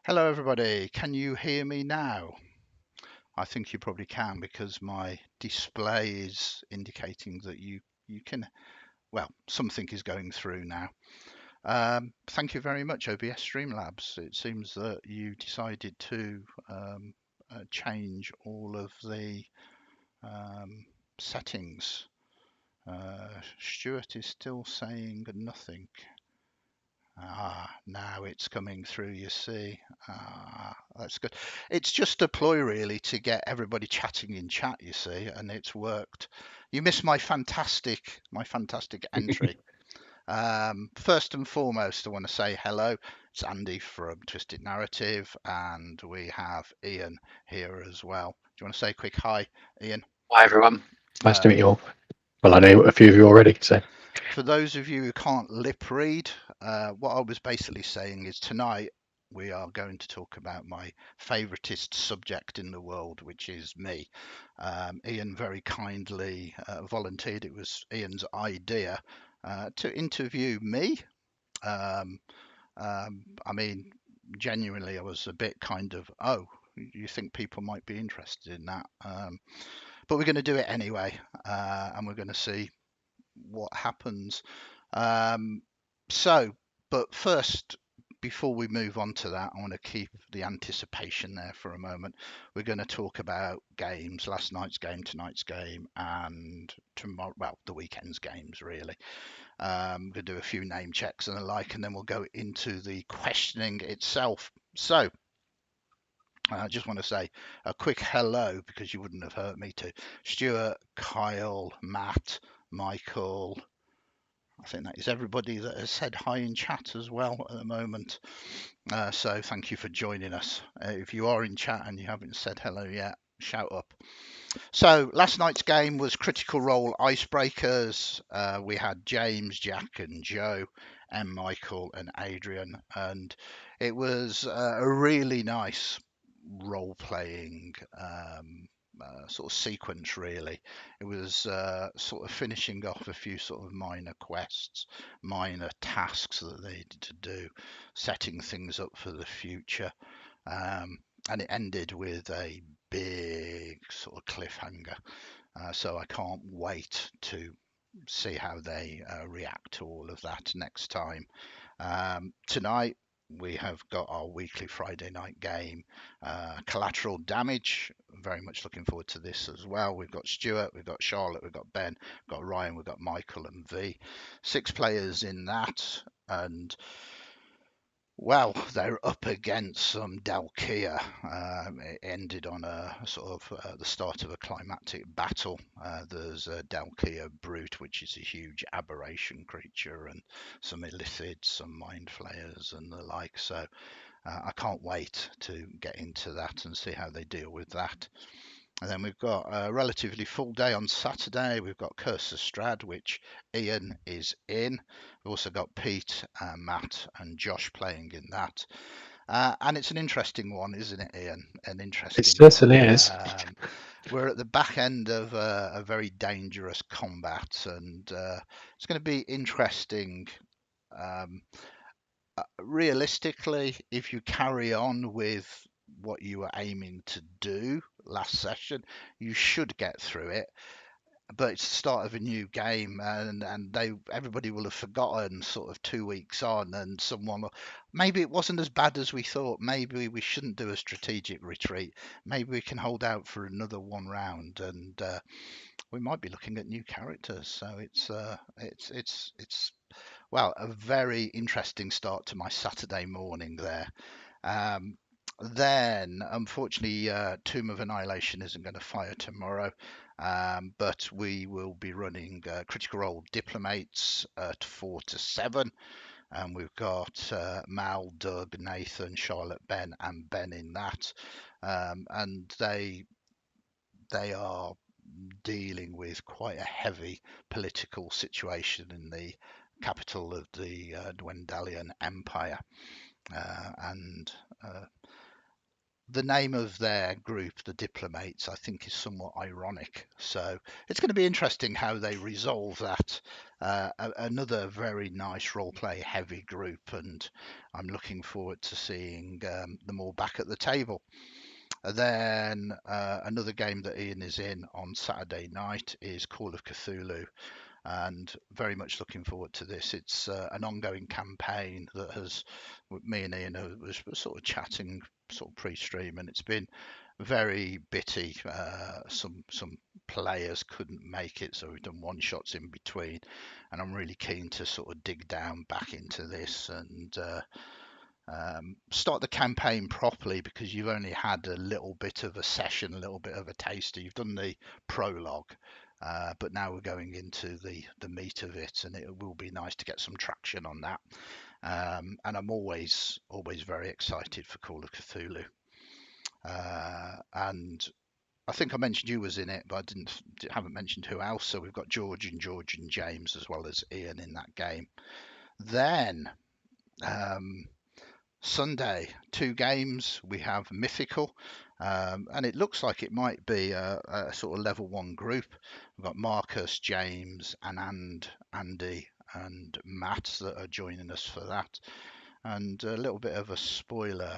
Hello, everybody. Can you hear me now? I think you probably can because my display is indicating that you can. Well, something is going through now. Thank you very much, OBS Streamlabs. It seems that you decided to change all of the um, settings. Stuart is still saying nothing. Now it's coming through, you see. That's good. It's just a ploy really to get everybody chatting in chat, you see, and it's worked. You missed my fantastic entry. First and foremost, I want to say hello. It's Andy from Twisted Narrative, and we have Ian here as well. Do you want to say a quick hi, Ian? Hi everyone, nice to Uh, meet you all. Well, I know a few of you already, so For those of you who can't lip read, what I was basically saying is tonight we are going to talk about my favoritist subject in the world, which is me. Ian very kindly volunteered, it was Ian's idea to interview me. Um, I mean, genuinely, I was a bit kind of, oh, you think people might be interested in that? But we're going to do it anyway, and we're going to see what happens. Um, so, but first, before we move on to that, I want to keep the anticipation there for a moment. We're going to talk about games, last night's game, tonight's game, and tomorrow, well, the weekend's games, really. We're going to do a few name checks and the like, and then we'll go into the questioning itself. So, I just want to say a quick hello because you wouldn't have heard me to Stuart, Kyle, Matt, Michael, I think that is everybody that has said hi in chat as well at the moment. So thank you for joining us. If you are in chat and you haven't said hello yet, shout up. So last night's game was Critical Role Icebreakers. We had James, Jack, and Joe, and Michael and Adrian, and it was a really nice role playing sort of sequence, really. It was sort of finishing off a few sort of minor quests, minor tasks that they needed to do, setting things up for the future. Um, and it ended with a big sort of cliffhanger. So I can't wait to see how they react to all of that next time. Tonight, we have got our weekly Friday night game, Collateral Damage. Very much looking forward to this as well. We've got Stuart, we've got Charlotte, we've got Ben, we've got Ryan, we've got Michael and V. 6 players in that, and well, they're up against some Dalkia. It ended on a sort of the start of a climactic battle. There's a Dalkia brute, which is a huge aberration creature, and some illithids, some mind flayers, and the like. So I can't wait to get into that and see how they deal with that. And then we've got a relatively full day on Saturday. We've got Curse of Strahd, which Ian is in. We've also got Pete, Matt, and Josh playing in that. And it's an interesting one, isn't it, Ian? An it interesting one. certainly is. We're at the back end of a very dangerous combat, and it's going to be interesting. Um, Realistically, if you carry on with what you were aiming to do last session, you should get through it. But it's the start of a new game, and they everybody will have forgotten sort of 2 weeks on, and someone will, maybe it wasn't as bad as we thought. Maybe we shouldn't do a strategic retreat. Maybe we can hold out for another one round, and we might be looking at new characters. So it's well, a very interesting start to my Saturday morning there. Um, then, unfortunately, Tomb of Annihilation isn't going to fire tomorrow, but we will be running Critical Role Diplomates at 4 to 7. And we've got Mal, Doug, Nathan, Charlotte, Ben, and Ben in that. And they are dealing with quite a heavy political situation in the capital of the Dwendalian Empire. And uh, the name of their group, the Diplomates, I think is somewhat ironic. So it's going to be interesting how they resolve that. Another very nice role-play heavy group, and I'm looking forward to seeing them all back at the table. Then another game that Ian is in on Saturday night is Call of Cthulhu, and very much looking forward to this. It's an ongoing campaign that has, me and Ian was sort of chatting sort of pre-stream, and it's been very bitty. Some players couldn't make it, so we've done one shots in between, and I'm really keen to sort of dig down back into this and start the campaign properly, because you've only had a little bit of a session, a little bit of a taster. You've done the prologue, but now we're going into the meat of it, and it will be nice to get some traction on that. And I'm always very excited for Call of Cthulhu. And I think I mentioned you was in it, but haven't mentioned who else. So we've got George and James, as well as Ian, in that game. Then Sunday, 2 games. We have Mythical, and it looks like it might be a sort of level 1 group. We've got Marcus, James, and Andy and Matt that are joining us for that. And a little bit of a spoiler,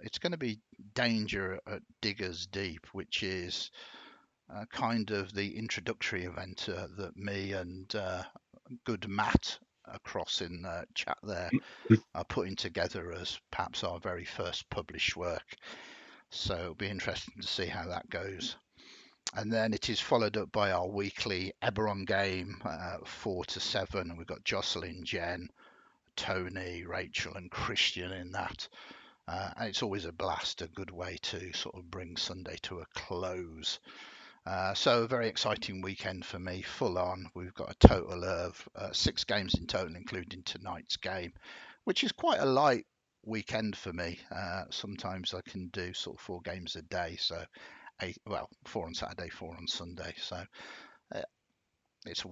it's going to be Danger at Diggers Deep, which is kind of the introductory event that me and good Matt across in chat there are putting together as perhaps our very first published work. So it'll be interesting to see how that goes. And then it is followed up by our weekly Eberron game, 4 to 7. And we've got Jocelyn, Jen, Tony, Rachel, and Christian in that. And it's always a blast, a good way to sort of bring Sunday to a close. So a very exciting weekend for me, full on. We've got a total of 6 games in total, including tonight's game, which is quite a light weekend for me. Sometimes I can do sort of 4 games a day, so 4 on Saturday, 4 on Sunday. So it's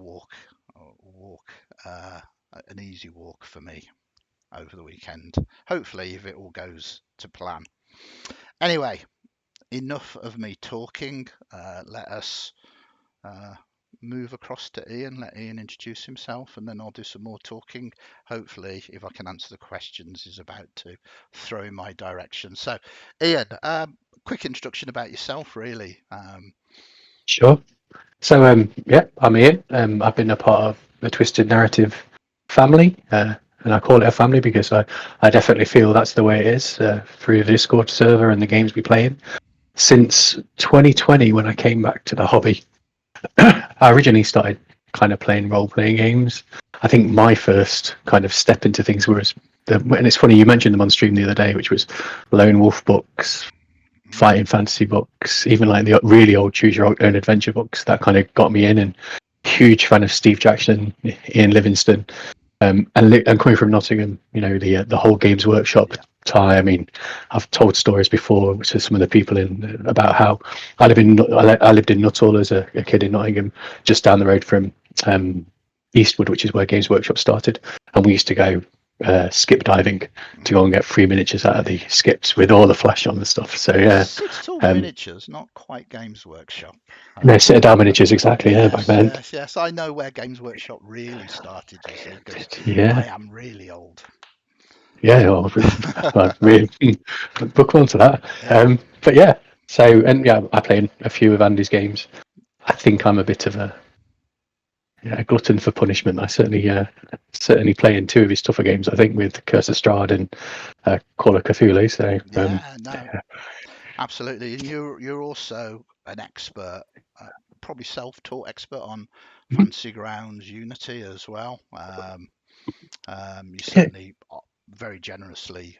an easy walk for me over the weekend. Hopefully, if it all goes to plan. Anyway, enough of me talking. Let us move across to Ian. Let Ian introduce himself, and then I'll do some more talking. Hopefully, if I can answer the questions he's about to throw in my direction. So, Ian, quick introduction about yourself, really. Sure. So, I'm Ian. I've been a part of the Twisted Narrative family, and I call it a family because I definitely feel that's the way it is through the Discord server and the games we play in. Since 2020, when I came back to the hobby, I originally started kind of playing role-playing games. I think my first kind of step into things was, and it's funny, you mentioned them on stream the other day, which was Lone Wolf books, fighting fantasy books, even like the really old Choose Your Own Adventure books. That kind of got me in, and huge fan of Steve Jackson, Ian Livingstone, and coming from Nottingham, you know, the whole Games Workshop tie. I mean, I've told stories before to some of the people in about how I lived in Nuttall as a kid in Nottingham, just down the road from Eastwood, which is where Games Workshop started, and we used to go skip diving to go and get free miniatures out of the skips with all the flash on and stuff. So yeah, it's all miniatures, not quite Games Workshop. No, Citadel miniatures, exactly. Yeah, back then. Yes, I know where Games Workshop really started. You see, 'cause Yeah, I am really old. yeah, really book on to that. Yeah. But yeah, so I played a few of Andy's games. I think I'm a bit of a glutton for punishment. I certainly play in 2 of his tougher games, I think, with Curse of Strahd and Call of Cthulhu. So absolutely. And you're also an expert, probably self-taught expert on Fantasy Grounds Unity as well. You certainly very generously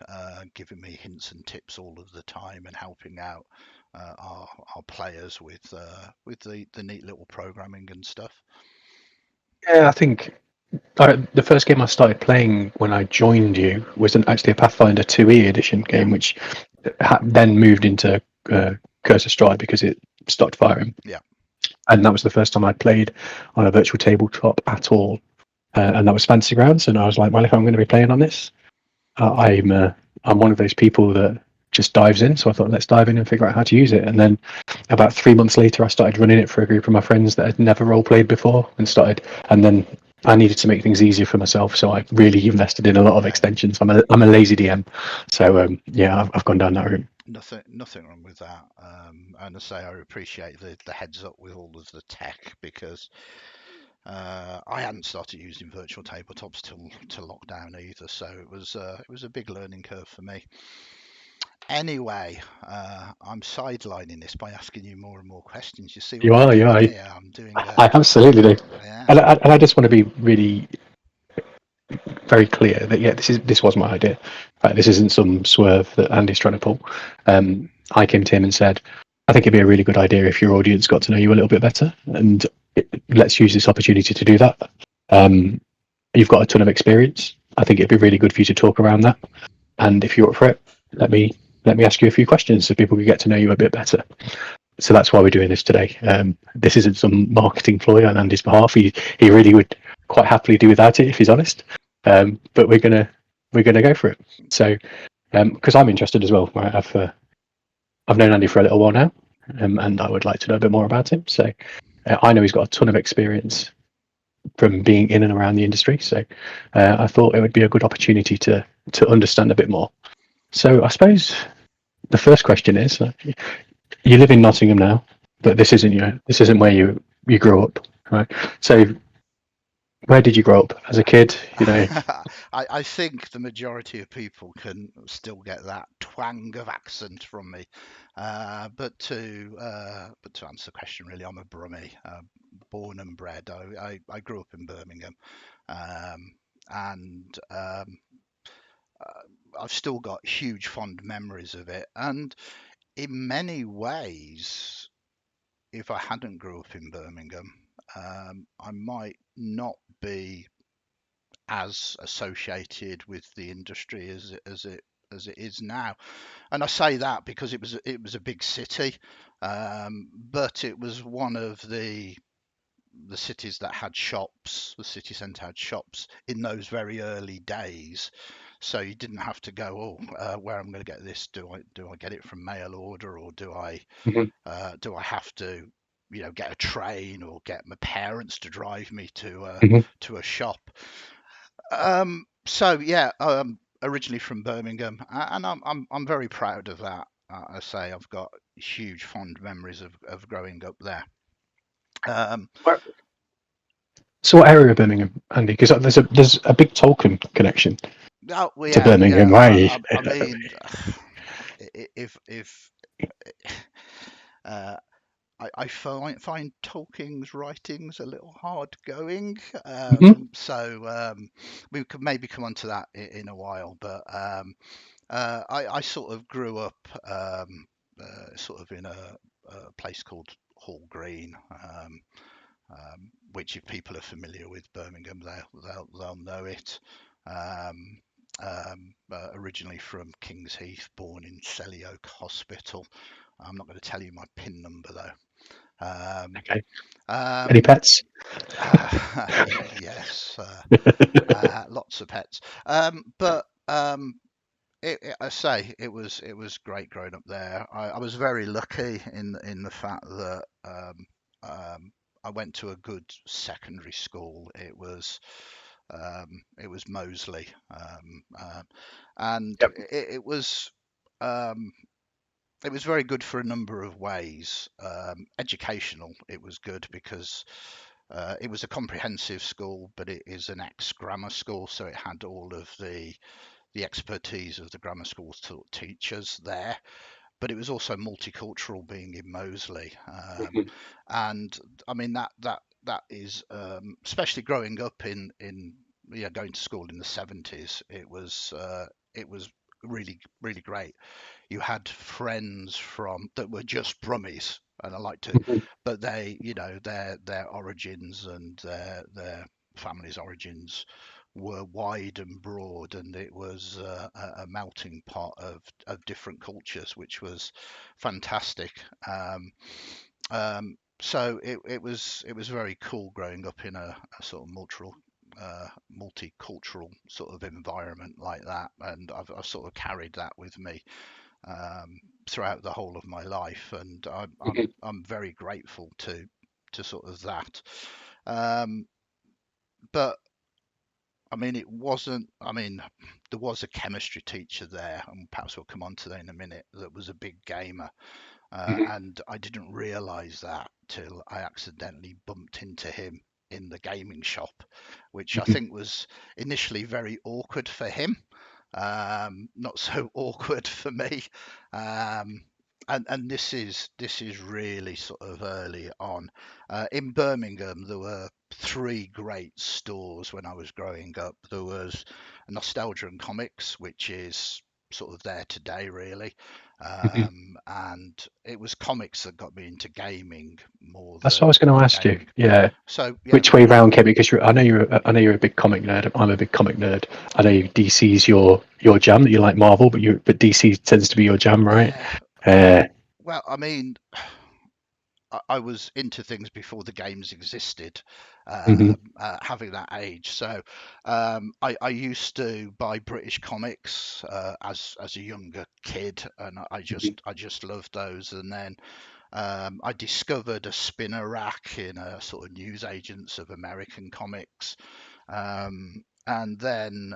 giving me hints and tips all of the time and helping out our players with the neat little programming and stuff. Yeah, I think the first game I started playing when I joined you was actually a Pathfinder 2e edition game, which then moved into Curse of Strahd because it stopped firing. Yeah. And that was the first time I'd played on a virtual tabletop at all. And that was Fantasy Grounds. And I was like, well, if I'm going to be playing on this, I'm one of those people that just dives in. So I thought, let's dive in and figure out how to use it. And then about 3 months later, I started running it for a group of my friends that had never role played before, and then I needed to make things easier for myself, so I really invested in a lot of Yeah, extensions. I'm a lazy DM, so yeah, I've gone down that route. nothing wrong with that. And I say I appreciate the heads up with all of the tech because I hadn't started using virtual tabletops till lockdown either, so it was a big learning curve for me. Anyway, I'm sidelining this by asking you more and more questions. You see what You I'm are, you doing are. here? I'm doing a I absolutely do, yeah, and I just want to be really very clear that yeah, this was my idea. This isn't some swerve that Andy's trying to pull. I came to him and said, I think it'd be a really good idea if your audience got to know you a little bit better, and let's use this opportunity to do that. You've got a ton of experience. I think it'd be really good for you to talk around that. And if you're up for it, let me ask you a few questions so people can get to know you a bit better. So that's why we're doing this today. This isn't some marketing ploy on Andy's behalf. He really would quite happily do without it if he's honest. But we're gonna go for it. So because I'm interested as well. Right? I've known Andy for a little while now, and I would like to know a bit more about him. So I know he's got a ton of experience from being in and around the industry. So I thought it would be a good opportunity to understand a bit more. So I suppose the first question is: you live in Nottingham now, but this isn't where you grew up, right? So where did you grow up as a kid? I think the majority of people can still get that twang of accent from me. But to answer the question, really, I'm a Brummie, born and bred. I grew up in Birmingham, um, and I've still got huge fond memories of it. And in many ways, if I hadn't grew up in Birmingham, I might not be as associated with the industry as it is now. And I say that because it was a big city, but it was one of the cities that had shops. The city centre had shops in those very early days, so you didn't have to go, oh, where I'm going to get this? Do I get it from mail order, or Mhm, do I have to, get a train or get my parents to drive me mhm. to a shop? So yeah, originally from Birmingham, and I'm very proud of that. I say I've got huge fond memories of growing up there. Um, So what area of Birmingham, Andy? Because there's a big Tolkien connection oh, well, to yeah. Birmingham, right? I mean, if uh, I find Tolkien's writings a little hard going, Mhm, we could maybe come on to that in a while. But I sort of grew up sort of in a place called Hall Green, which if people are familiar with Birmingham, they'll know it. Um, Originally from Kings Heath, born in Selly Oak Hospital. I'm not going to tell you my PIN number though. okay. Any Um, pets? yes, lots of pets. But I say it was great growing up there. I was very lucky in the fact that I went to a good secondary school. It was Moseley, and Yep. um, it was very good for a number of ways. Educational, it was good because it was a comprehensive school, but it is an ex-grammar school, so it had all of the expertise of the grammar school teachers there. But it was also multicultural, being in Moseley, Mhm, and I mean that is especially growing up in going to school in the 70s. It was really great. You had friends from that were just Brummies, and I like to, mhm, but they, their origins and their family's origins were wide and broad, and it was a melting pot of different cultures, which was fantastic. It was very cool growing up in a sort of multicultural sort of environment like that, and I've sort of carried that with me throughout the whole of my life, and Mhm. I'm very grateful to sort of that. Um, but I mean, it wasn't. I mean, there was a chemistry teacher there, and perhaps we'll come on to that in a minute. That was a big gamer, Mhm. and I didn't realise that till I accidentally bumped into him in the gaming shop, which I Mhm. think was initially very awkward for him, not so awkward for me. Um, and this is really sort of early on. In Birmingham, there were three great stores when I was growing up. There was Nostalgia and Comics, which is sort of there today, really. Mhm. And it was comics that got me into gaming more That's what I was going to than ask you. gaming. Yeah, So yeah, which way round, Kit? Because I know you're a big comic nerd. I'm a big comic nerd. I know DC's your jam, that you like Marvel, but DC tends to be your jam, right? yeah. Uh, Well, I mean, I was into things before the games existed, mhm. having that age. So I used to buy British comics as a younger kid, and I just loved those. And then I discovered a spinner rack in a sort of newsagents of American comics, and then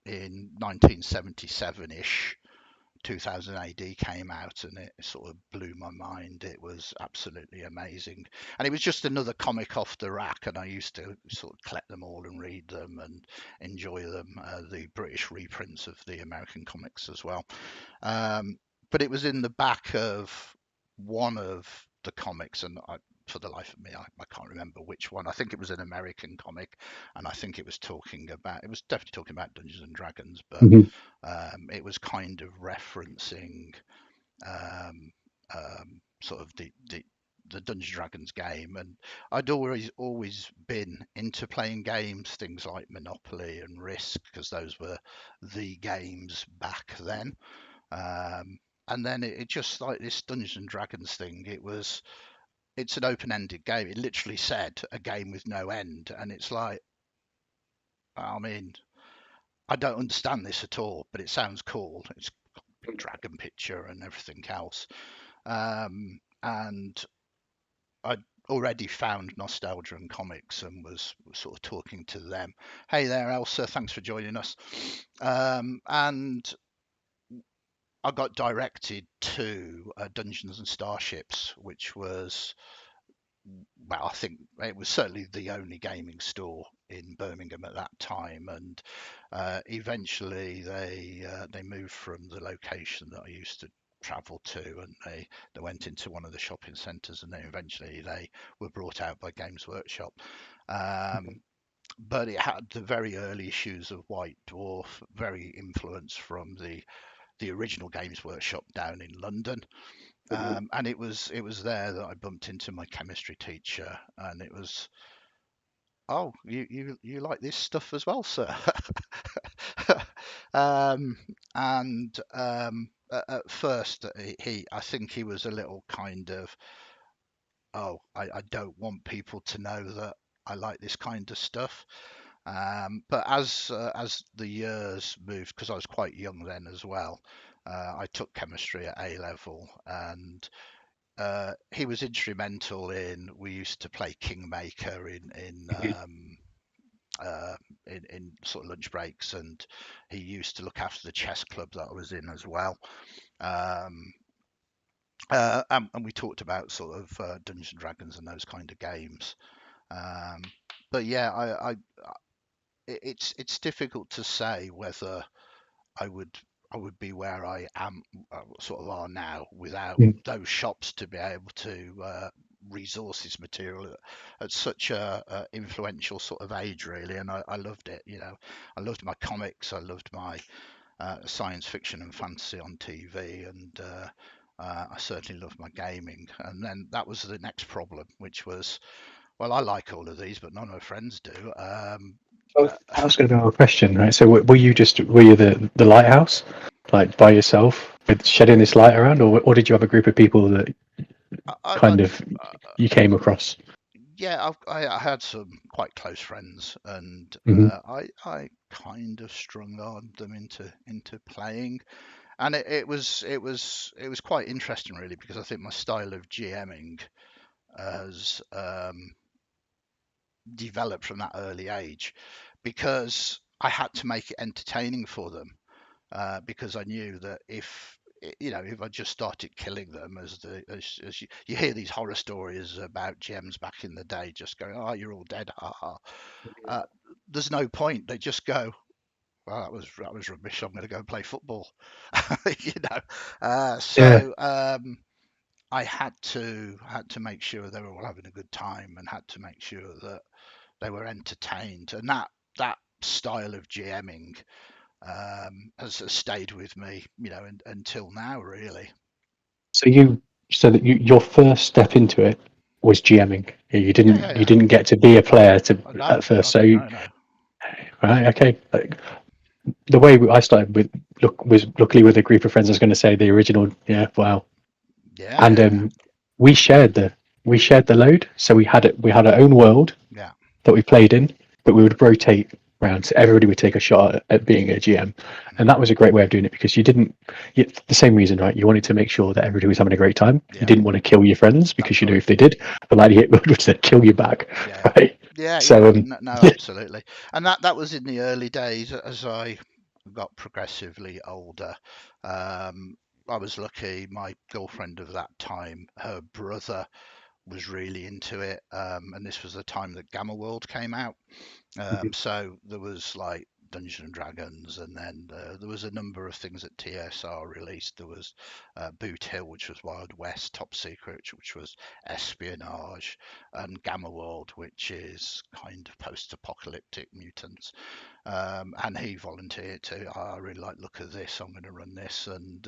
in 1977-ish. 2000 AD came out, and it sort of blew my mind. It was absolutely amazing, and it was just another comic off the rack. And I used to sort of collect them all and read them and enjoy them. The British reprints of the American comics as well. Um, but it was in the back of one of the comics, and for the life of me, I can't remember which one. I think it was an American comic, and I think it was definitely talking about Dungeons and Dragons, but Mhm. it was kind of referencing um, sort of the Dungeons and Dragons game, and I'd always been into playing games, things like Monopoly and Risk, because those were the games back then. Um, and then it just like this Dungeons and Dragons thing. It's an open-ended game. It literally said a game with no end, and it's like, I mean, I don't understand this at all, but it sounds cool. It's got a big dragon picture and everything else. And I'd already found Nostalgia and Comics and was sort of talking to them. Hey there, Elsa. Thanks for joining us. And I got directed to Dungeons and Starships, which was, well, I think it was certainly the only gaming store in Birmingham at that time. And eventually they moved from the location that I used to travel to, and they went into one of the shopping centres, and then eventually they were brought out by Games Workshop. Um, but it had the very early issues of White Dwarf, very influenced from the original Games Workshop down in London. And it was there that I bumped into my chemistry teacher, and it was, oh, you like this stuff as well, sir. um, and at first I think he was a little kind of, oh, I don't want people to know that I like this kind of stuff. But as the years moved, because I was quite young then as well, I took chemistry at A level, and he was instrumental in. We used to play Kingmaker Mhm. uh, in sort of lunch breaks, and he used to look after the chess club that I was in as well. Um, and we talked about sort of Dungeons and Dragons and those kind of games. Um, but yeah, it's difficult to say whether I would I would be where I am, sort of are now, without Mhm. those shops to be able to resource this material at such a influential sort of age, really. And I loved it. I loved my comics. I loved my science fiction and fantasy on TV, and I certainly loved my gaming. And then that was the next problem, which was, well, I like all of these, but none of my friends do. That was going to be my question, right? So were you the lighthouse, like by yourself, with shedding this light around, or did you have a group of people that I, kind of you came across? yeah, I had some quite close friends, and Hmm. I kind of strung on them into playing. And it was quite interesting really, because I think my style of GMing has developed from that early age, because I had to make it entertaining for them, because I knew that if I just started killing them, as you hear these horror stories about gems back in the day, just going, oh, you're all dead, ha ha. Uh, there's no point. They just go, well, that was rubbish. I'm going to go play football, you know. Yeah. I had to make sure they were all having a good time, and had to make sure that they were entertained, and that style of GMing has stayed with me, until now, really. So your first step into it was GMing. You Yeah, yeah, you yeah. didn't get to be a player to Oh, no, at first. God, So no, no. right, okay. Like, the way I started was luckily with a group of friends. I was going to say the original. Yeah, wow. Yeah, And yeah, yeah, we shared the load. So we had our own world yeah, that we played in, but we would rotate around. So everybody would take a shot at being a GM, and that was a great way of doing it because the same reason, right? You wanted to make sure that everybody was having a great time. You yeah. didn't want to kill your friends because That's you knew right. if they did, the likelihood would then kill you back, Yeah, right? yeah, So yeah. No, no, yeah. absolutely. And that was in the early days. As I got progressively older, um, I was lucky. My girlfriend of that time, her brother was really into it, and this was the time that Gamma World came out. So there was like Dungeons and Dragons, and then there was a number of things that TSR released. There was Boot Hill, which was Wild West, Top Secret, which was espionage, and Gamma World, which is kind of post-apocalyptic mutants. And he volunteered to. "Oh, I really like the look of this. I'm going to run this, and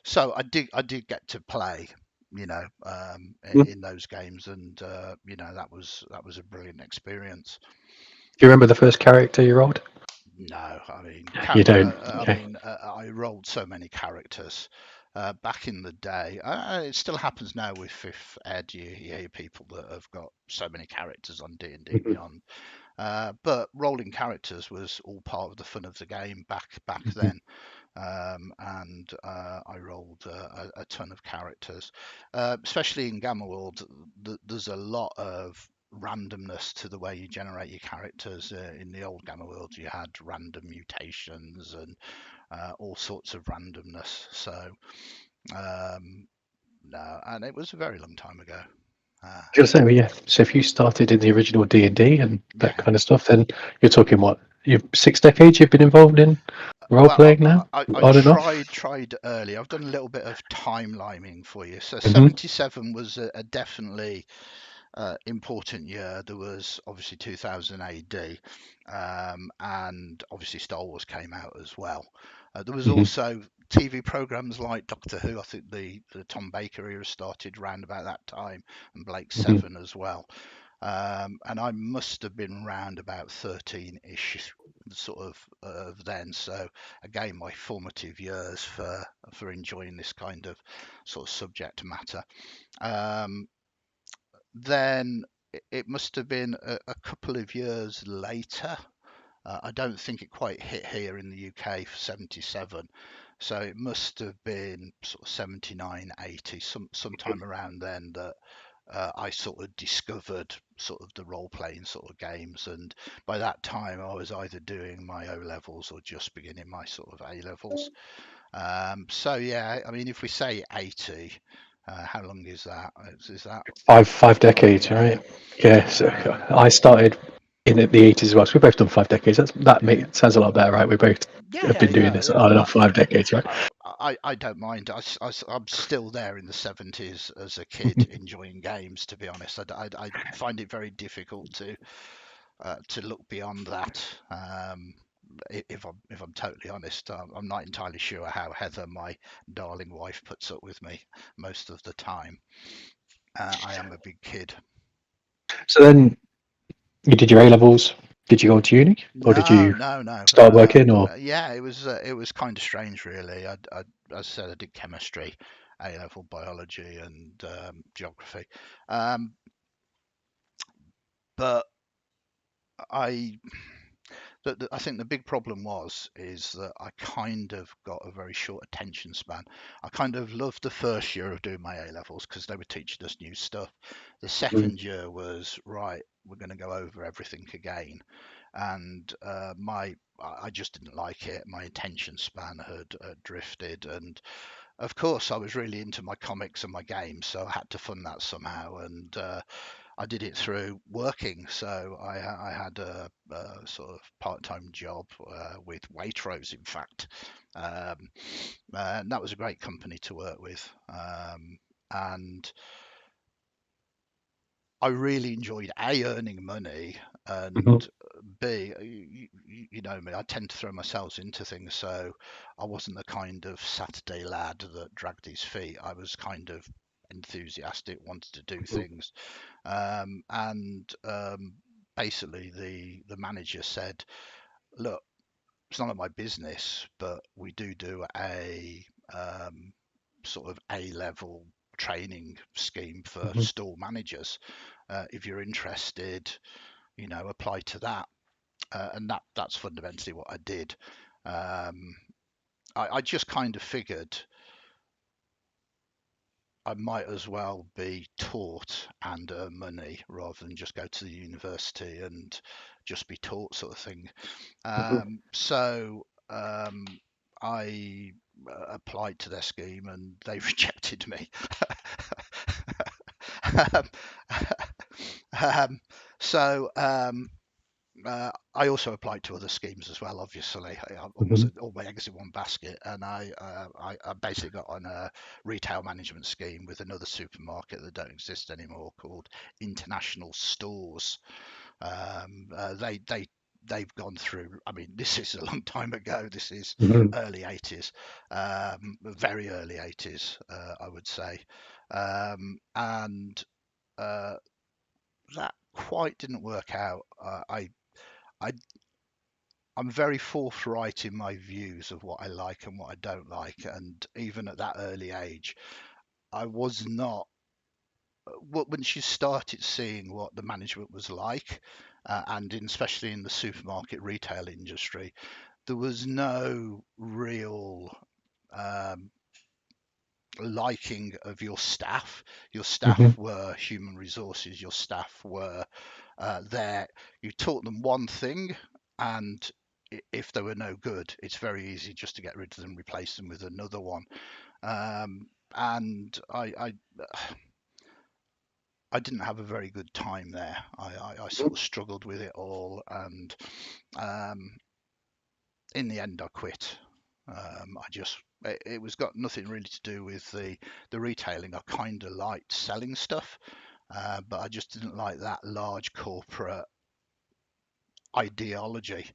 so I did get to play. Do In those games, and that was a brilliant experience. you remember the first character you rolled? No, I mean, You don't. Okay. I rolled so many characters back in the day. It still happens now with Fifth Ed. You hear people that have got so many characters on D&D Mhm, Beyond. But rolling characters was all part of the fun of the game back mhm. then. And I rolled a ton of characters, especially in Gamma World. There's a lot of randomness to the way you generate your characters. In the old Gamma World, you had random mutations and all sorts of randomness. So um, no, and it was a very long time ago. Uh, I was gonna say, well, yeah. So if you started in the original D&D and that yeah. kind of stuff, then you're talking what? You've 6 decades you've been involved in role Well, playing now, I on and off. tried early. I've done a little bit of timeliming for you. So Hmm. 77 was a definitely important year. There was obviously 2000 AD, and obviously Star Wars came out as well. There was Hmm. also TV programs like Doctor Who. I think the Tom Baker era started around about that time, and Blake Hmm. Seven as well. And I must have been round about 13-ish, sort of then. So again, my formative years for enjoying this kind of sort of subject matter. Um, then it must have been a couple of years later. I don't think it quite hit here in the UK for 77. So it must have been sort of 79, 80, sometime around then, that I sort of discovered sort of the role playing sort of games. And by that time, I was either doing my O levels or just beginning my sort of A levels. So yeah, I mean, if we say 80, how long is that? Is that Five decades, yeah, right? Yeah. So um, I started in the 80s as well. So we've both done 5 decades. yeah, Sounds a lot better, right? We both yeah, have yeah, been doing yeah. this on and off 5 decades, right? I don't mind. I'm still there in the 70s as a kid enjoying games. To be honest, I find it very difficult to look beyond that. If I'm totally honest, I'm not entirely sure how Heather, my darling wife, puts up with me most of the time. I am a big kid. So then you did your A levels. Did you go to uni, or did No, you no, no. start working, or? Yeah, it was kind of strange, really. As I said, I did chemistry, A level biology, and geography, um, but I I think the big problem is that I kind of got a very short attention span. I kind of loved the first year of doing my A levels because they were teaching us new stuff. The Mm. second year was right. We're going to go over everything again, and I just didn't like it. My attention span had drifted, and of course I was really into my comics and my games, so I had to fund that somehow. And I did it through working. So I had a sort of part-time job with Waitrose, in fact, um, and that was a great company to work with. And I really enjoyed A, earning money, Mhm. and B, you know me, I tend to throw myself into things. So I wasn't the kind of Saturday lad that dragged his feet. I was kind of enthusiastic, wanted to do Mhm. things. And basically, the manager said, "Look, it's none of my business, but we do a sort of A level training scheme for Mhm. store managers. If you're interested, apply to that." And that's fundamentally what I did. Um, I just kind of figured I might as well be taught and earn money rather than just go to the university and just be taught, sort of thing. Mhm. So I applied to their scheme and they rejected me. um, um, so I also applied to other schemes as well. Obviously, I Mhm. wasn't all my eggs in one basket, and I basically got on a retail management scheme with another supermarket that don't exist anymore called International Stores. They've gone through. I mean, this is a long time ago. This is Mhm. early 80s, very early 80s, I would say, and uh, that quite didn't work out. I I'm very forthright in my views of what I like and what I don't like, and even at that early age, I was not. Once you started seeing what the management was like, and especially in the supermarket retail industry, there was no real um, liking of your staff. Your staff Mhm. were human resources. Your staff were there. You taught them one thing, and if they were no good, it's very easy just to get rid of them, replace them with another one. And I didn't have a very good time there. I sort of struggled with it all, and um, in the end, I quit. I just it was got nothing really to do with the retailing. I kind of liked selling stuff, but I just didn't like that large corporate ideology.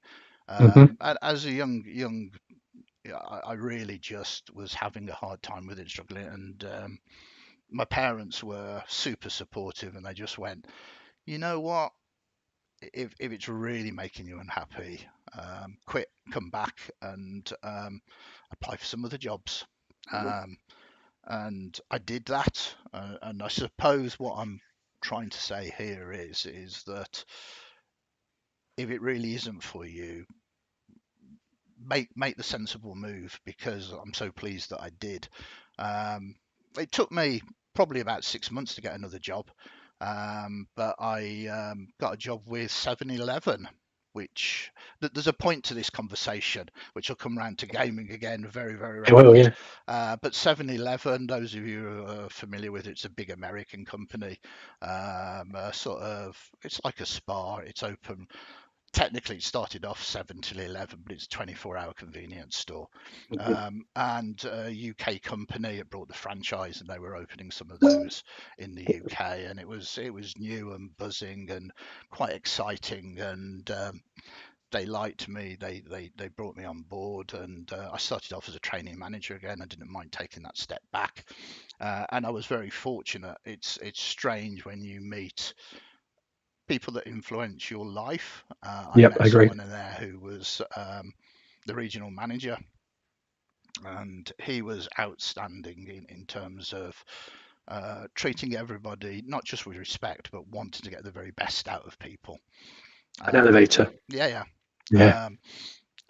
Mhm. And as a young, yeah, I really just was having a hard time with it, struggling. And my parents were super supportive, and they just went, you know what? If it's really making you unhappy, quit, come back, and apply for some other jobs. Um, and I did that. And I suppose what I'm trying to say here is that if it really isn't for you, make the sensible move, because I'm so pleased that I did. Um, it took me probably about 6 months to get another job, but I got a job with 7-Eleven, which there's a point to this conversation, which will come round to gaming again very, very It will, rapidly. yeah. But 7-Eleven, those of you who are familiar with it, it's a big American company. Sort of, it's like a spa. It's open, technically it started off 7 till 11, but it's a 24-hour convenience store. Mhm. And a UK company had brought the franchise, and they were opening some of those in the UK, and it was new and buzzing and quite exciting. And they liked me. They brought me on board, and I started off as a training manager again. I didn't mind taking that step back, and I was very fortunate. It's strange when you meet people that influence your life. I Yep, met I agree. someone in there who was the regional manager, and he was outstanding in terms of treating everybody not just with respect, but wanting to get the very best out of people. An Um, elevator. yeah, yeah. Yeah.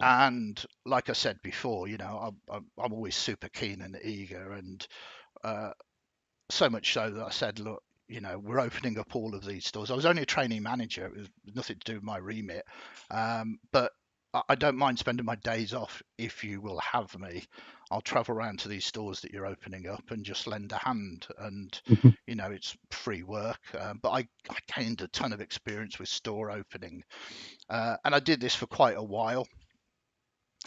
And like I said before, I'm always super keen and eager, and uh, so much so that I said, look, we're opening up all of these stores. I was only a trainee manager; it was nothing to do with my remit, but I don't mind spending my days off if you will have me. I'll travel around to these stores that you're opening up and just lend a hand. And Mhm. it's free work, but I gained a ton of experience with store opening, and I did this for quite a while.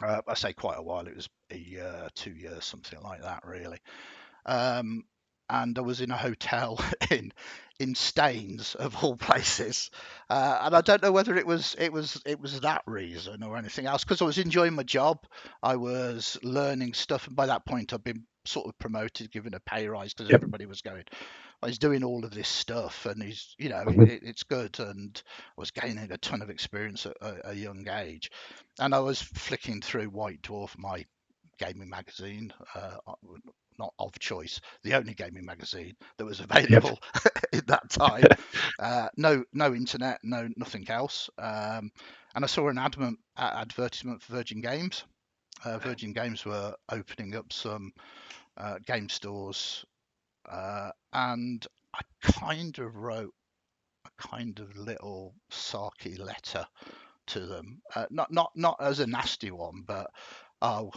I say quite a while; it was a year, 2 years, something like that, really. Um, and I was in a hotel in Staines of all places, and I don't know whether it was that reason or anything else, because I was enjoying my job. I was learning stuff, and by that point I'd been sort of promoted, given a pay rise, because Yep. everybody was going, "Oh, he's doing all of this stuff, and Mhm. it's good." And I was gaining a ton of experience at a young age, and I was flicking through White Dwarf, my gaming magazine, not of choice, the only gaming magazine that was Yep. available in that time. No internet, nothing else. And I saw an advertisement for Virgin Games. Virgin Games were opening up some game stores, and I kind of wrote a kind of little sarky letter to them. Not as a nasty one, but oh,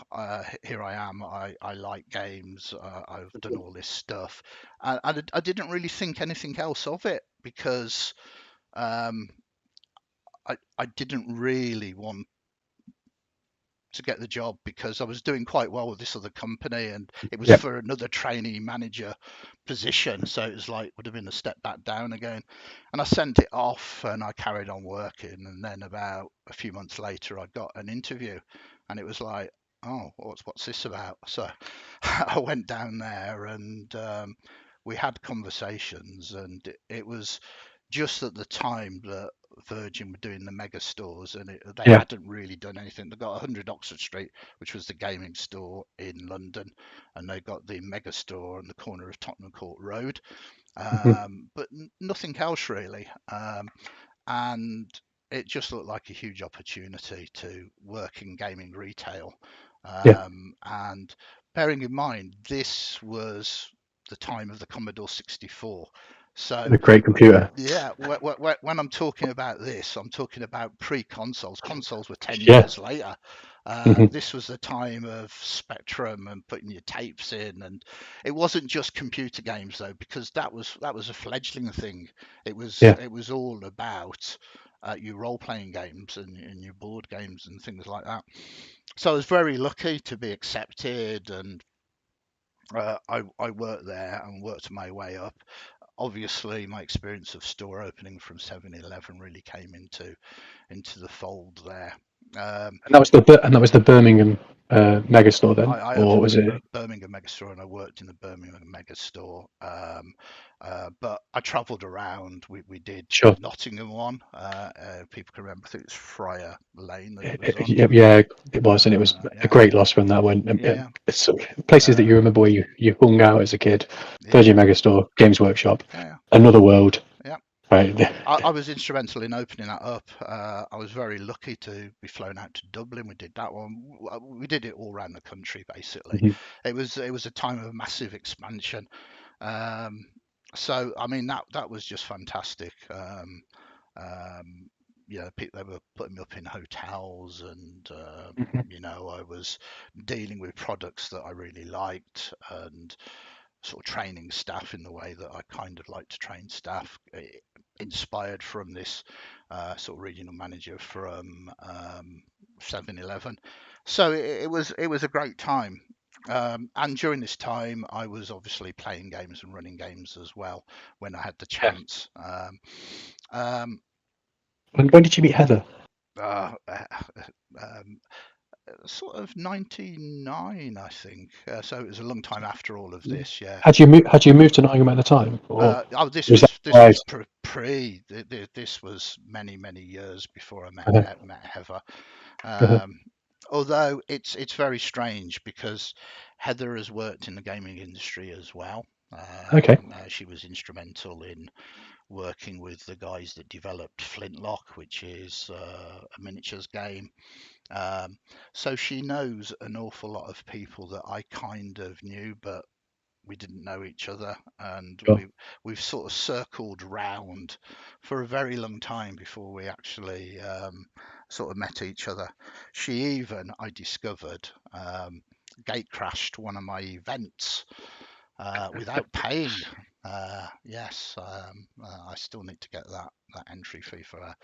here I am. I like games. I've done all this stuff, and I didn't really think anything else of it, because um, I didn't really want to get the job, because I was doing quite well with this other company, and it was Yep. for another trainee manager position. So it was like, would have been a step back down again. And I sent it off, and I carried on working. And then about a few months later, I got an interview, and it was like, oh, what's this about? So I went down there, and we had conversations, and it was just at the time that Virgin were doing the mega stores, and they Yeah. hadn't really done anything. They got 100 Oxford Street, which was the gaming store in London, and they got the mega store on the corner of Tottenham Court Road, Mhm. but nothing else really. And it just looked like a huge opportunity to work in gaming retail. Yeah. And bearing in mind, this was the time of the Commodore 64. So A great computer. yeah, when I'm talking about this, I'm talking about pre-consoles. Consoles were 10 Yeah. years later. Mhm. This was the time of Spectrum and putting your tapes in, and it wasn't just computer games though, because that was a fledgling thing. It was Yeah. it was all about your role-playing games and your board games and things like that. So I was very lucky to be accepted, and I worked there and worked my way up. Obviously, my experience of store opening from 7-Eleven really came into the fold there. Um, And that was the Birmingham megastore then, I or opened was the it? Birmingham Megastore, and I worked in the Birmingham Megastore. But I travelled around. We did the Sure. Nottingham one. People can remember. I think it's Friar Lane that it was on. Yeah, yeah, it was, and it was a Yeah, great loss when that went. yeah, It's sort of places that you um, remember where you hung out as a kid. Virgin yeah, Megastore, Games Workshop, yeah, Another World. yeah. Right. I was instrumental in opening that up. I was very lucky to be flown out to Dublin. We did that one. We did it all around the country, basically. Mhm. It was a time of massive expansion. Um, so I mean that was just fantastic. Um, they were putting me up in hotels, and Mhm. I was dealing with products that I really liked, and sort of training staff in the way that I kind of like to train staff, inspired from this sort of regional manager from 7-Eleven. So it was a great time. And during this time, I was obviously playing games and running games as well when I had the Yeah. chance. Um, When did you meet Heather? uh, uh, um, Sort of 99, I think. So it was a long time after all of this. Yeah. Had you moved to Nottingham at the time, or Oh, this was that was this right? was pre. This was many years before I met Uh, met Heather. uh, Um, Although it's very strange, because Heather has worked in the gaming industry as well. okay. She was instrumental in working with the guys that developed Flintlock, which is a miniatures game. So she knows an awful lot of people that I kind of knew, but we didn't know each other, and Sure. we've sort of circled round for a very long time before we actually sort of met each other. She even, I discovered, gate crashed one of my events without paying. Yes, I still need to get that entry fee for her.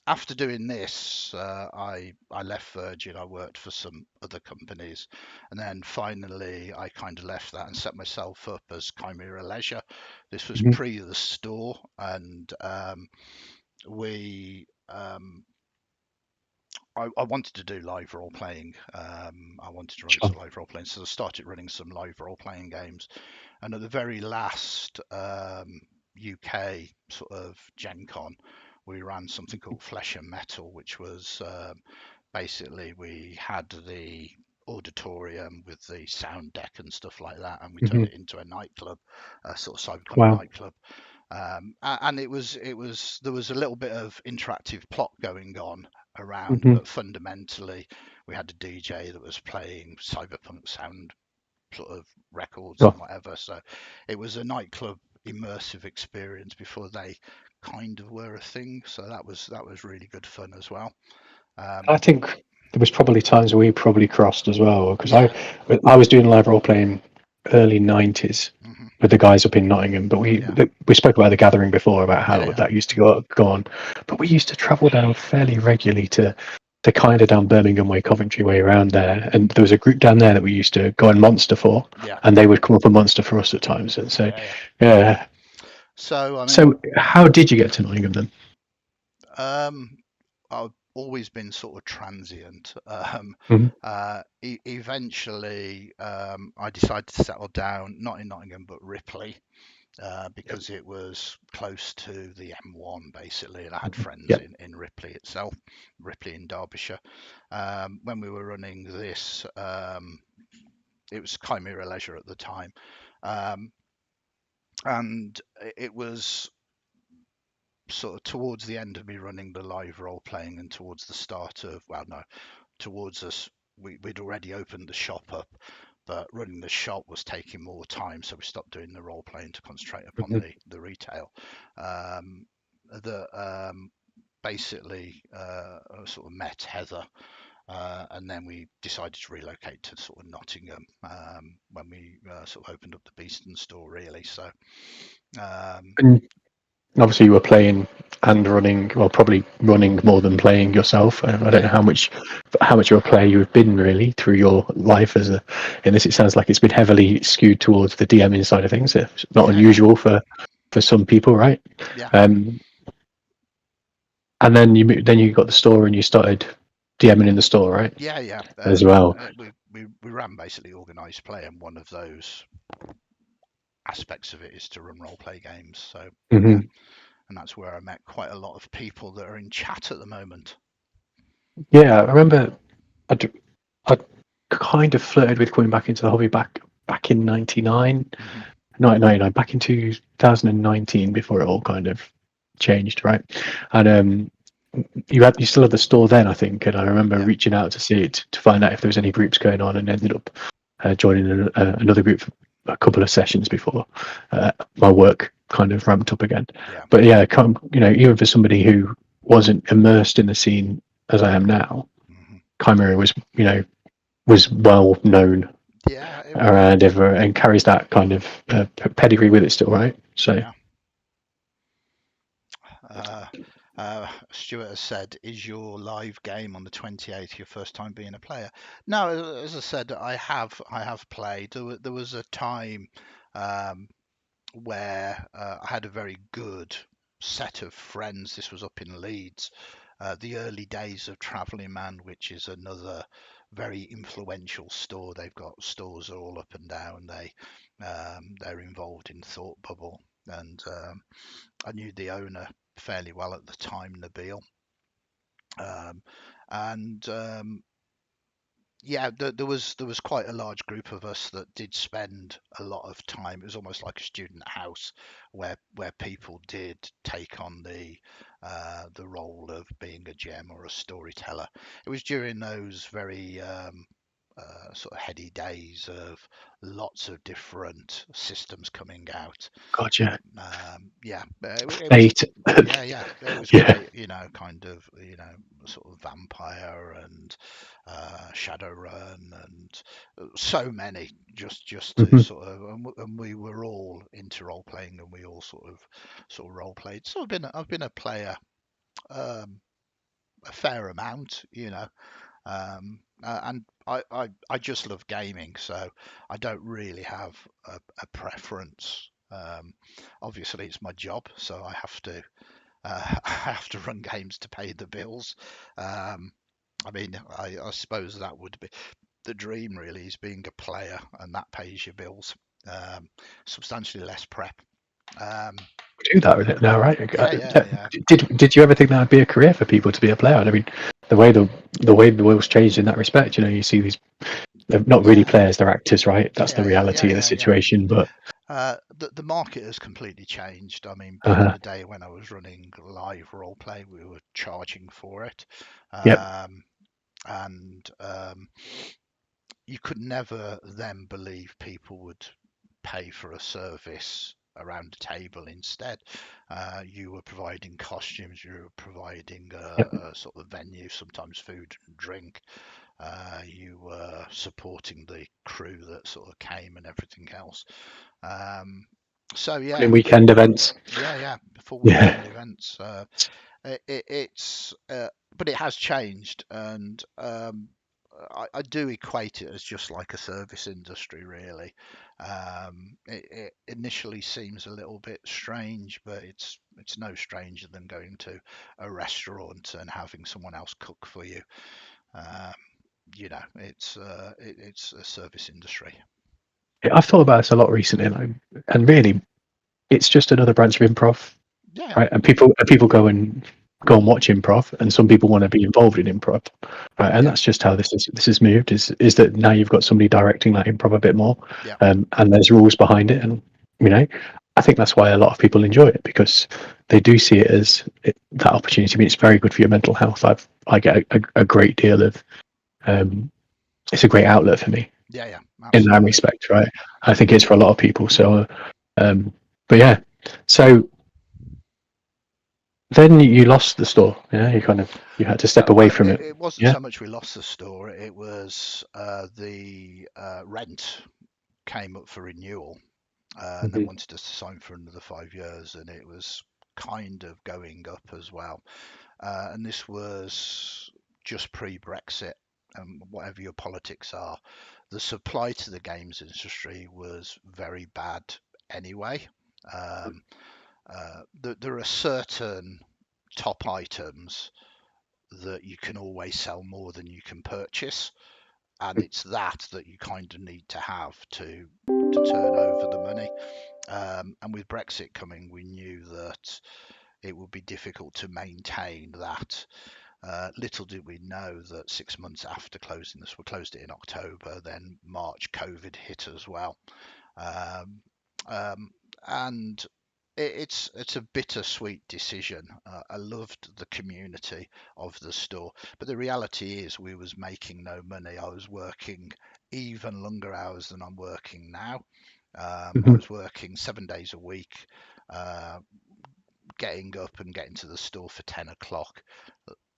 After doing this, I left Virgin. I worked for some other companies, and then finally I kind of left that and set myself up as Chimera Leisure. This was Mhm. pre the store, and we I wanted to do live role playing. I wanted to run Sure. some live role playing, so I started running some live role playing games. And at the very last UK sort of Gen Con, we ran something called Flesh and Metal, which was basically we had the auditorium with the sound deck and stuff like that, and we turned Mhm. it into a nightclub, a sort of cyberpunk Wow. nightclub. And it was there was a little bit of interactive plot going on around, Mhm. but fundamentally we had a DJ that was playing cyberpunk sound sort of records Sure. and whatever. So it was a nightclub immersive experience before they kind of were a thing. So that was really good fun as well. I Um, think there was probably times we probably crossed as well because yeah. I was doing live role playing early '90s Hmm. with the guys up in Nottingham, but Yeah. we spoke about the gathering before about Yeah. how Yeah. that used to go on, but we used to travel down fairly regularly to kind of down Birmingham way, Coventry way around there, and there was a group down there that we used to go on Monster for, Yeah. and they would come up a Monster for us at times, and so Yeah. Yeah. yeah. So I mean, So how did you get to Nottingham then? um, I've always been sort of transient. Hmm. Eventually, I decided to settle down, not in Nottingham, but Ripley, because it was close to the M1 basically, and I had friends Yeah. in Ripley itself, Ripley in Derbyshire. When we were running this, it was Chimera Leisure at the time, um, and it was sort of towards the end of me running the live role playing and towards the start of, well, no, towards us. We'd already opened the shop up, but running the shop was taking more time, so we stopped doing the role playing to concentrate upon Hmm. the retail. Um, the basically I sort of met Heather, and then we decided to relocate to sort of Nottingham when we sort of opened up the Beeston store, really. So um, And obviously, you were playing and running, well, probably running more than playing yourself. I don't know yeah, how much of a player you have been really through your life as a. In this, it sounds like it's been heavily skewed towards the DMing side of things. It's not yeah, yeah, unusual for some people, right? yeah, Um, and then then you got the store and you started DMing in the store, right? yeah, yeah. As well. We ran basically organised play, and one of those aspects of it is to run role play games. So yeah, Hmm. and that's where I met quite a lot of people that are in chat at the moment. Yeah, I remember I kind of flirted with coming back into the hobby back in '99. Hmm. 1999, back in 2019, before it all kind of changed, right? And you still had the store then, I think, and I remember Yeah, reaching out to see it to find out if there was any groups going on, and ended up joining another group for a couple of sessions before my work kind of ramped up again. yeah, But yeah, even for somebody who wasn't immersed in the scene as I am now, hmm, Chimera was well known yeah. around everywhere and carries that kind of pedigree with it still, right? So Yeah. Uh, Stuart has said, "Is your live game on the 28th your first time being a player?" No, as I said, I have played. There was a time um, where I had a very good set of friends. This was up in Leeds, the early days of Travelling Man, which is another very influential store. They've got stores all up and down. They're involved in Thought Bubble, and I knew the owner fairly well at the time, Nabil. Um, and Yeah, there was quite a large group of us that did spend a lot of time. It was almost like a student house where people did take on the role of being a gem or a storyteller. It was during those very sort of heady days of lots of different systems coming out. Gotcha. Yeah, it was Eight. yeah, it was Yeah. great, kind of, sort of Vampire and Shadowrun and so many, just to Mhm. sort of, and we were all into role playing, and we all sort of role played. So I've been a player a fair amount, and I just love gaming, so I don't really have a preference. Obviously, it's my job, so I have to I have to run games to pay the bills. Um, I mean, I suppose that would be the dream, really, is being a player, and that pays your bills. Um, Substantially less prep. Um, Do that with it now, right? yeah, yeah, yeah. Did you ever think that would be a career for people to be a player? I mean, the way the world's changed in that respect, you see these, they're not really Yeah, players, they're actors, right? That's the yeah, yeah, yeah, reality of the yeah, yeah. situation. But The market has completely changed. I mean, back in uh, the day when I was running live role play, we were charging for it, yep, um, and you could never then believe people would pay for a service around a table instead. You were providing costumes, you were providing yep. a sort of venue, sometimes food and drink. You were supporting the crew that sort of came and everything else. Um, so yeah, In weekend events. yeah, yeah, full Yeah. weekend events. It's but it has changed, and I do equate it as just like a service industry, really. It initially seems a little bit strange, but it's no stranger than going to a restaurant and having someone else cook for you. Um, it's a service industry. I've thought about this a lot recently, and really, it's just another branch of improv, Yeah, right? And people go and watch improv, and some people want to be involved in improv, right? And yeah, that's just how this is moved. Is that now you've got somebody directing that improv a bit more, yeah, and there's rules behind it, and you know, I think that's why a lot of people enjoy it because they do see it as that opportunity. I mean, it's very good for your mental health. I get a great deal of it's a great outlet for me yeah, yeah, in that absolutely. respect, right? I think it's for a lot of people. So, but yeah, so then you lost the store. Yeah, you had to step away Well, from it. it wasn't Yeah. so much we lost the store; it was the rent came up for renewal, and they Hmm. wanted us to sign for another 5 years, and it was kind of going up as well. And this was just pre-Brexit, and whatever your politics are, the supply to the games industry was very bad anyway. Um, there are certain top items that you can always sell more than you can purchase, and it's that you kind of need to have to turn over the money. And with Brexit coming, we knew that it would be difficult to maintain that. Little did we know that 6 months after closing this, we closed it in October, then March, COVID hit as well. Um, um, and it's a bittersweet decision. I loved the community of the store, but the reality is we was making no money. I was working even longer hours than I'm working now. I Hmm. was working 7 days a week, uh, getting up and getting to the store for 10 o'clock,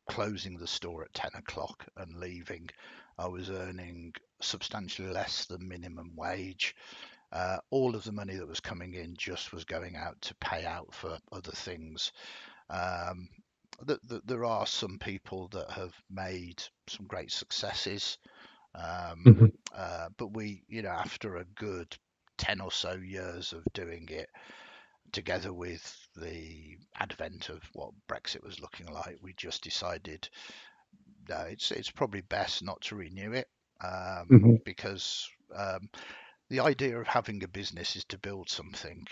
closing the store at 10 o'clock and leaving. I was earning substantially less than minimum wage. All of the money that was coming in just was going out to pay out for other things. Um, there are some people that have made some great successes, um, Hmm. but after a good 10 or so years of doing it, together with the advent of what Brexit was looking like, we just decided no, it's probably best not to renew it, Hmm. because the idea of having a business is to build something,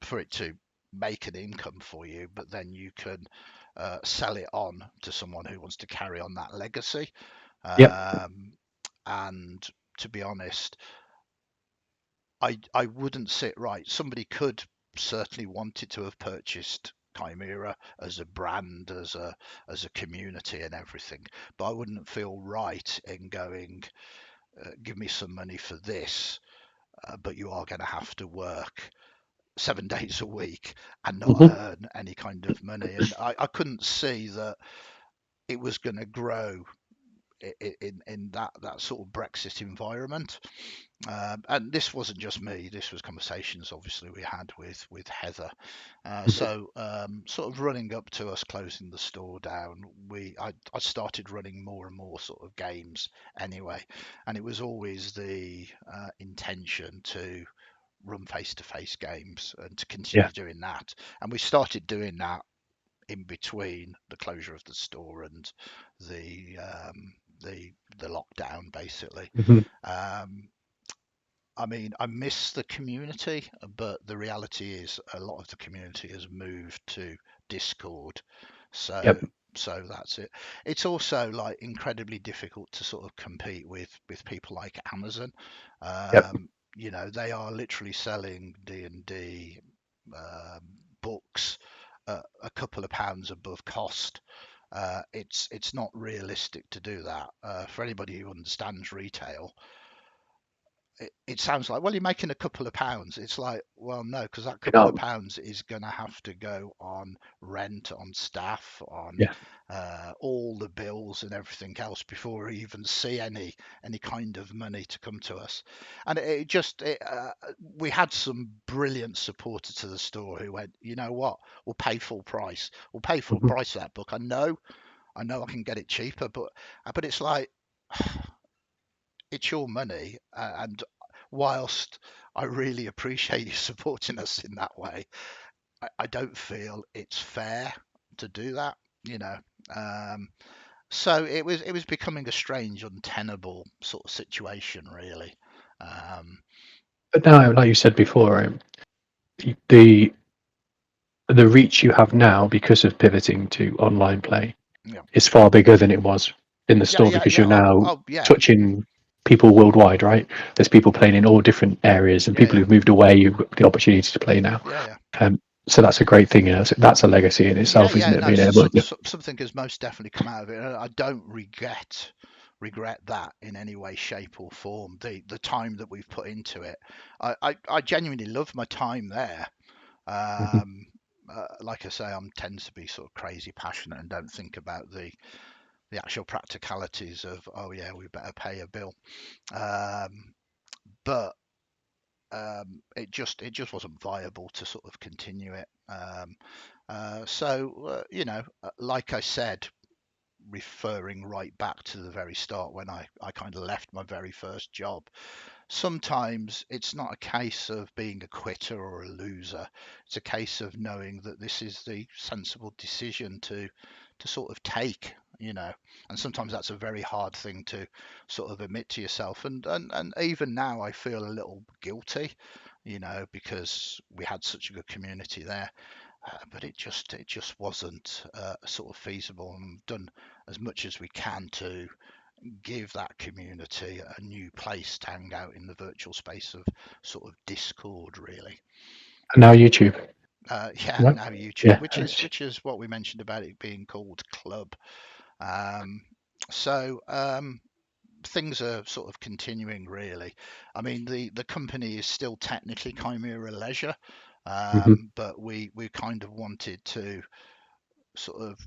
for it to make an income for you, but then you can sell it on to someone who wants to carry on that legacy. Yep. Um, and to be honest, I wouldn't sit right. Somebody could certainly wanted to have purchased Chimera as a brand, as a community and everything, but I wouldn't feel right in going, give me some money for this, but you are going to have to work 7 days a week and not Hmm. earn any kind of money. And I couldn't see that it was going to grow in that sort of Brexit environment. And this wasn't just me. This was conversations, obviously, we had with Heather. So, sort of running up to us closing the store down, I started running more and more sort of games anyway, and it was always the intention to run face-to-face games and to Yeah. continue doing that. And we started doing that in between the closure of the store and the um, the lockdown, basically. Hmm. Um, I mean, I miss the community, but the reality is a lot of the community has moved to Discord. So Yep. so that's it. It's also like incredibly difficult to sort of compete with people like Amazon. Yep. You know, they are literally selling D&D books a couple of pounds above cost. It's not realistic to do that. For anybody who understands retail, it sounds like, well, you're making a couple of pounds. It's like, well, no, because that You couple of know. pounds is going to have to go on rent, on staff, on Yeah. all the bills and everything else before we even see any kind of money to come to us. And we had some brilliant supporters to the store who went, you know what, we'll pay full price. We'll pay full Hmm. price for that book. I know I can get it cheaper, but it's like it's your money, and whilst I really appreciate you supporting us in that way, I don't feel it's fair to do that, you know. Um, so it was becoming a strange, untenable sort of situation, really. Um, But now, like you said before, the the reach you have now because of pivoting to online play yeah, is far bigger than it was in the yeah, store yeah, because yeah. you're Oh, now oh, yeah, touching people worldwide, right? There's people playing in all different areas, and yeah, people yeah, who've moved away, you've got the opportunity to play now. yeah, yeah. So that's a great thing. You know, so that's a legacy in Yeah, itself, isn't yeah, it? no, Being able to. something has most definitely come out of it. And I don't regret that in any way, shape, or form. The time that we've put into it, I genuinely love my time there. Mhm. Um, like I say, I tend to be sort of crazy passionate and don't think about the actual practicalities of, oh yeah, we better pay a bill. Um, but it just wasn't viable to sort of continue it. You know, like I said, referring right back to the very start when I kind of left my very first job, sometimes it's not a case of being a quitter or a loser. It's a case of knowing that this is the sensible decision to sort of take, you know. And sometimes that's a very hard thing to sort of admit to yourself. And even now I feel a little guilty, you know, because we had such a good community there. But it just wasn't sort of feasible, and we've done as much as we can to give that community a new place to hang out in the virtual space of sort of Discord, really. And now YouTube, Yeah, right? now YouTube, Yeah. which is what we mentioned about it being called Club. Um, so things are sort of continuing, really. I mean, the company is still technically Chimera Leisure, Hmm. but we kind of wanted to sort of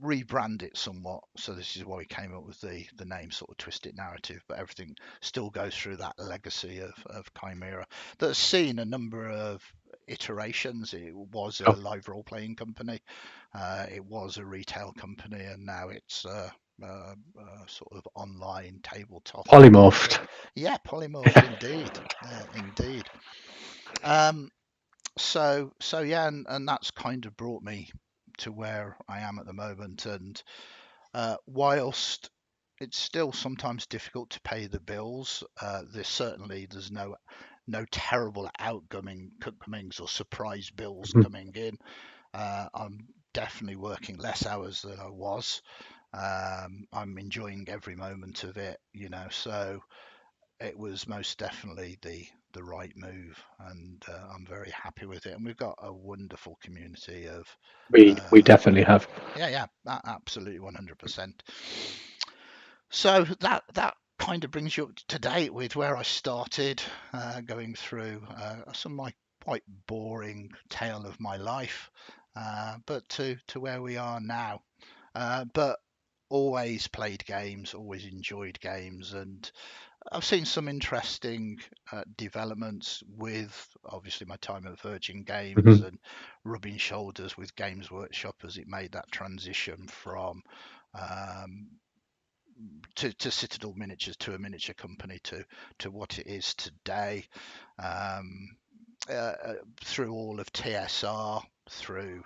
rebrand it somewhat. So this is why we came up with the name sort of Twisted Narrative, but everything still goes through that legacy of Chimera that's seen a number of iterations. It was a Oh, live role playing company, it was a retail company, and now it's sort of online tabletop RPG. polymorphed. Yeah, polymorphed indeed, indeed. Um, so yeah, and that's kind of brought me to where I am at the moment. And whilst it's still sometimes difficult to pay the bills, there's no terrible outgoings or surprise bills Mhm. coming in. I'm definitely working less hours than I was. I'm enjoying every moment of it, so it was most definitely the right move, and I'm very happy with it. And we've got a wonderful community of We definitely have. yeah, absolutely 100%. So that kind of brings you up to date with where I started, going through some of my quite boring tale of my life, but to where we are now. But always played games, always enjoyed games, and I've seen some interesting developments with obviously my time at Virgin Games Mhm. and rubbing shoulders with Games Workshop as it made that transition from um, to Citadel Miniatures to a miniature company to what it is today. Um, Through all of TSR, through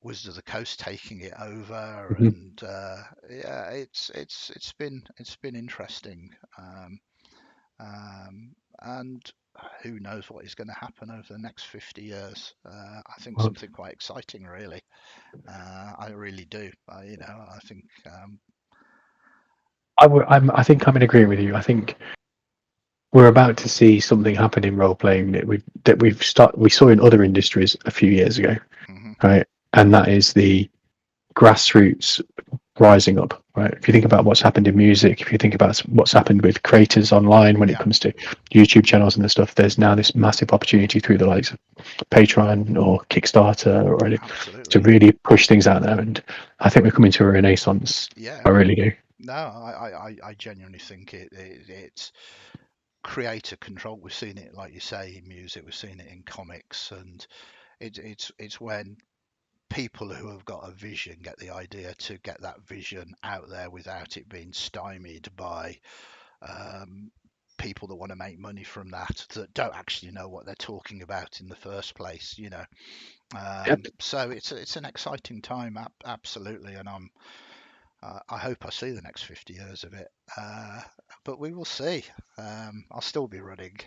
Wizards of the Coast taking it over, Mhm. and yeah, it's been interesting, and who knows what is going to happen over the next 50 years. I think Well, something quite exciting, really. I really do. I think I think I'm in agreement with you. I think we're about to see something happen in role playing we saw in other industries a few years ago, mhm, right? And that is the grassroots rising up, right? If you think about what's happened in music, if you think about what's happened with creators online when it yeah, comes to YouTube channels and the stuff, there's now this massive opportunity through the likes of Patreon or Kickstarter or anything to absolutely. really push things out there. And I think we're coming to a renaissance. Yeah, I really do. no, I genuinely think it's creator control. We've seen it, like you say, in music. We've seen it in comics, and it's when people who have got a vision get the idea to get that vision out there without it being stymied by um, people that want to make money from that don't actually know what they're talking about in the first place. Yep. So it's an exciting time, absolutely, and I hope I see the next 50 years of it. Uh, but we will see. I'll still be running,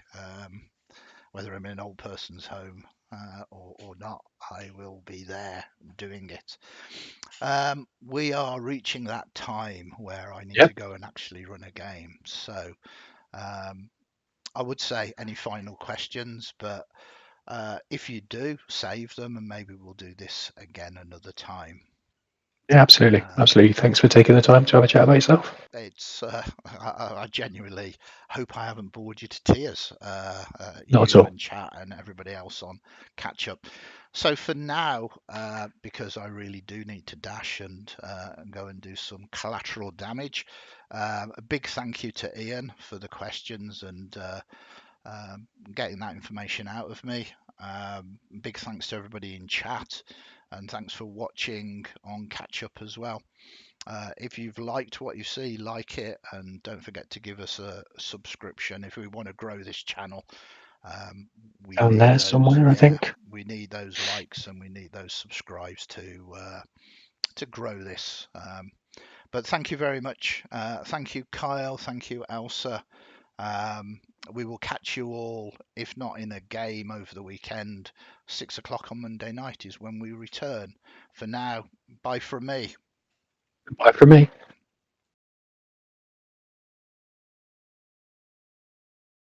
whether I'm in an old person's home or not. I will be there doing it. We are reaching that time where I need Yep. to go and actually run a game. So um, I would say any final questions, but if you do, save them, and maybe we'll do this again another time. Yeah, absolutely. Um, Absolutely. Thanks for taking the time to have a chat about yourself. it's I genuinely hope I haven't bored you to tears, Not at you all. and chat and everybody else on catch up. So for now, because I really do need to dash and go and do some collateral damage, a big thank you to Ian for the questions and getting that information out of me. Big thanks to everybody in chat, and thanks for watching on catch up as well. If you've liked what you see, like it, and don't forget to give us a subscription if we want to grow this channel. Um, we Down need there those, somewhere, I yeah, think. we need those likes and we need those subscribes to grow this. But thank you very much. Thank you, Kyle. Thank you, Elsa. Um, we will catch you all, if not in a game over the weekend. 6 o'clock on Monday night is when we return. For now, bye from me. Bye from me.